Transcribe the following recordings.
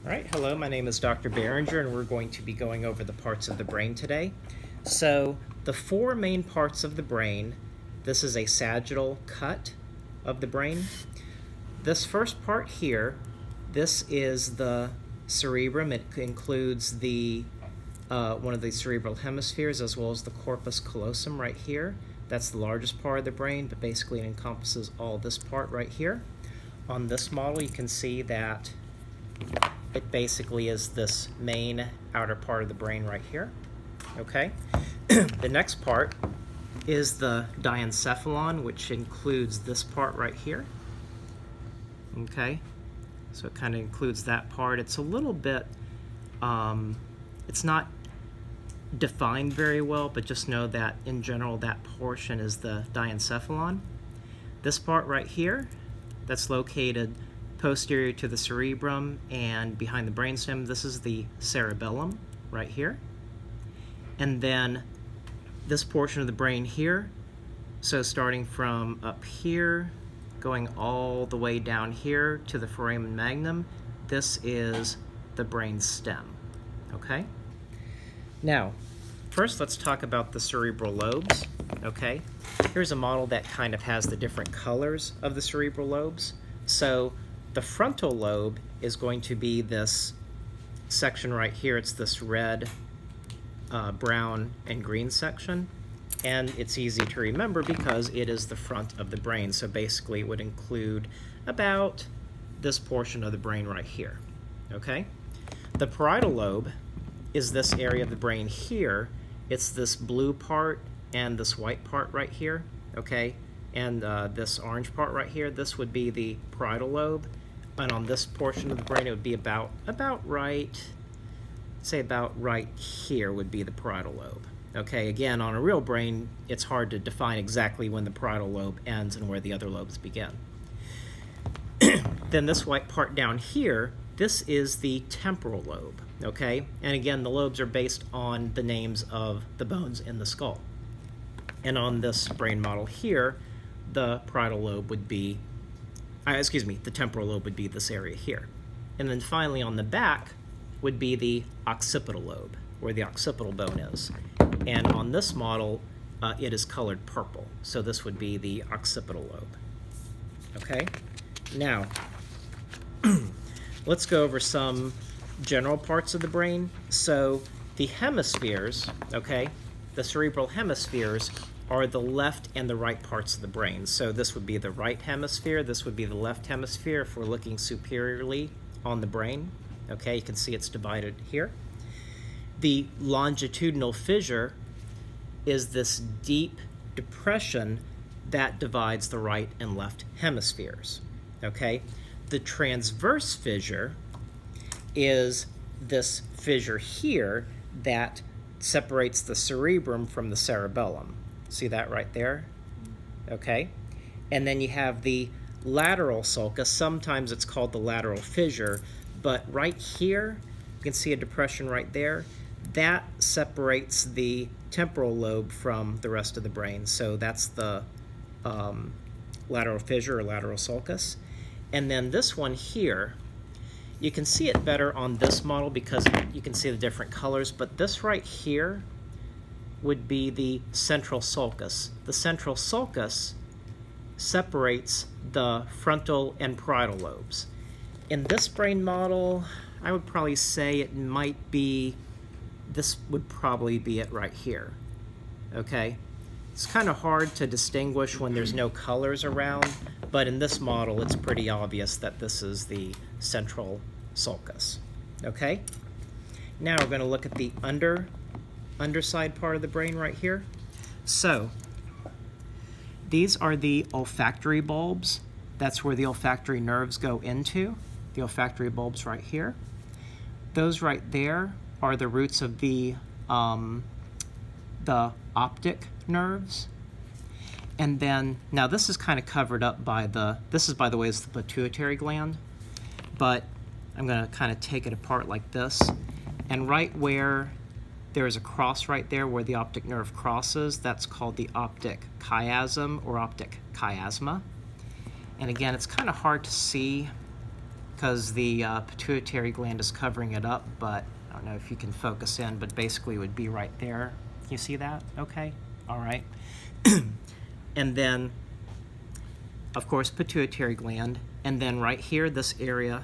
All right, hello, my name is Dr. Behringer, and we're going to be going over the parts of the brain today. So, the four main parts of the brain, this is a sagittal cut of the brain. This first part here, this is the cerebrum. It includes the one of the cerebral hemispheres as well as the corpus callosum right here. That's the largest part of the brain, but basically it encompasses all this part right here. On this model, you can see that it basically is this main outer part of the brain right here. Okay. The next part is the diencephalon, which includes this part right here. Okay. So it kind of includes that part. It's a little bit, it's not defined very well, but just know that in general that portion is the diencephalon. This part right here, that's located posterior to the cerebrum and behind the brainstem, this is the cerebellum right here. And then this portion of the brain here, so starting from up here, going all the way down here to the foramen magnum, this is the brain stem, okay? Now, first let's talk about the cerebral lobes, okay? Here's a model that kind of has the different colors of the cerebral lobes. So the frontal lobe is going to be this section right here. It's this red, brown, and green section. And it's easy to remember because it is the front of the brain. So basically it would include about this portion of the brain right here, okay? The parietal lobe is this area of the brain here. It's this blue part and this white part right here, okay? And this orange part right here, this would be the parietal lobe. And on this portion of the brain, it would be about right, say about right here would be the parietal lobe. Okay, again, on a real brain, it's hard to define exactly when the parietal lobe ends and where the other lobes begin. Then this white part down here, this is the temporal lobe, okay? And again, the lobes are based on the names of the bones in the skull. And on this brain model here, the parietal lobe would be, the temporal lobe would be this area here. And then finally on the back would be the occipital lobe, where the occipital bone is. And on this model, it is colored purple. So this would be the occipital lobe. Okay? Now, let's go over some general parts of the brain. So the hemispheres, okay, the cerebral hemispheres are the left and the right parts of the brain. So this would be the right hemisphere, this would be the left hemisphere if we're looking superiorly on the brain. Okay, you can see it's divided here. The longitudinal fissure is this deep depression that divides the right and left hemispheres. Okay, the transverse fissure is this fissure here that separates the cerebrum from the cerebellum. See that right there? Okay. And then you have the lateral sulcus. Sometimes it's called the lateral fissure, but right here, you can see a depression right there. That separates the temporal lobe from the rest of the brain. So that's the lateral fissure or lateral sulcus. And then this one here, you can see it better on this model because you can see the different colors, but this right here would be the central sulcus. The central sulcus separates the frontal and parietal lobes. In this brain model, I would probably say it might be, this would probably be it right here, okay? It's kind of hard to distinguish when there's no colors around, but in this model, it's pretty obvious that this is the central sulcus, okay? Now we're going to look at the underside part of the brain right here. So these are the olfactory bulbs. That's where the olfactory nerves go into, the olfactory bulbs right here. Those right there are the roots of the optic nerves. And then, now this is kind of covered up by this is, by the way, is the pituitary gland, but I'm going to kind of take it apart like this. And right where there's a cross right there where the optic nerve crosses, that's called the optic chiasm or optic chiasma. And again, it's kind of hard to see because the pituitary gland is covering it up, but I don't know if you can focus in, but basically it would be right there. Can you see that? Okay, all right. And then, of course, pituitary gland, and then right here, this area,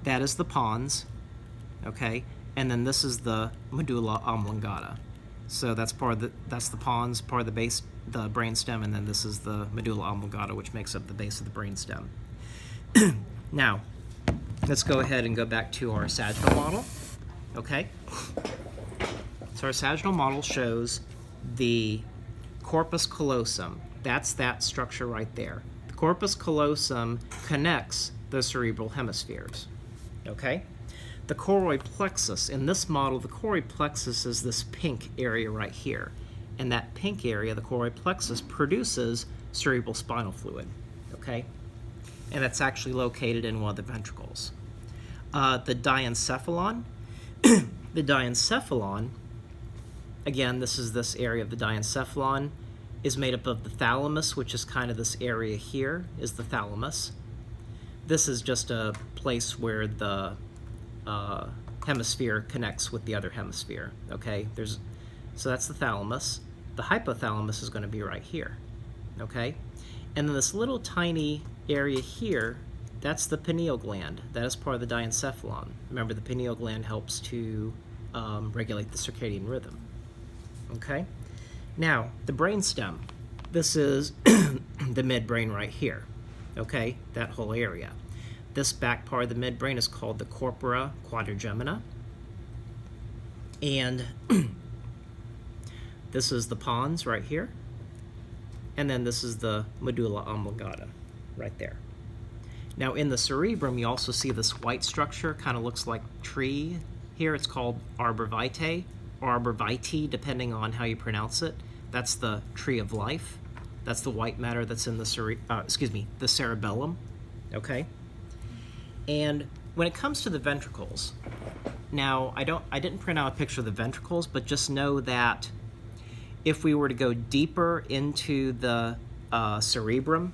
that is the pons, okay, and then this is the medulla oblongata. So that's the pons, part of the base, the brainstem, and then this is the medulla oblongata, which makes up the base of the brainstem. Now, let's go ahead and go back to our sagittal model, okay? So our sagittal model shows the corpus callosum. That's that structure right there. The corpus callosum connects the cerebral hemispheres, okay? The choroid plexus, in this model, the choroid plexus is this pink area right here. And that pink area, the choroid plexus, produces cerebral spinal fluid, okay? And that's actually located in one of the ventricles. The diencephalon, the diencephalon, again, this is this area of the diencephalon, is made up of the thalamus, which is kind of this area here, is the thalamus. This is just a place where the hemisphere connects with the other hemisphere, okay? So that's the thalamus. The hypothalamus is going to be right here, okay? And then this little tiny area here, that's the pineal gland. That is part of the diencephalon. Remember, the pineal gland helps to regulate the circadian rhythm, okay? Now, the brainstem. This is the midbrain right here, okay? That whole area. This back part of the midbrain is called the corpora quadrigemina. And this is the pons right here. And then this is the medulla oblongata right there. Now in the cerebrum, you also see this white structure, kind of looks like tree here. It's called arbor vitae, or arbor vitae, depending on how you pronounce it. That's the tree of life. That's the white matter that's in the the cerebellum, okay? And when it comes to the ventricles, now I didn't print out a picture of the ventricles, but just know that if we were to go deeper into the cerebrum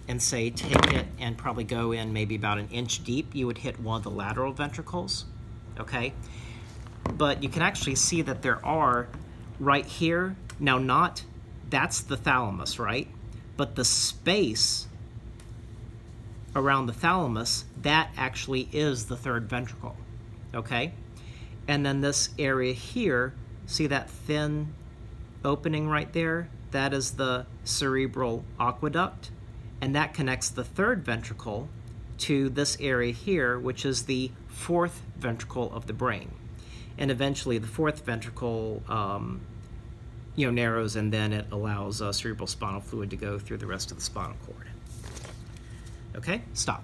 and say take it and probably go in maybe about an inch deep, you would hit one of the lateral ventricles, okay? But you can actually see that there are right here, now that's the thalamus, right? But the space around the thalamus, that actually is the third ventricle, okay? And then this area here, see that thin opening right there? That is the cerebral aqueduct, and that connects the third ventricle to this area here, which is the fourth ventricle of the brain. And eventually the fourth ventricle narrows, and then it allows cerebral spinal fluid to go through the rest of the spinal cord. Okay, stop.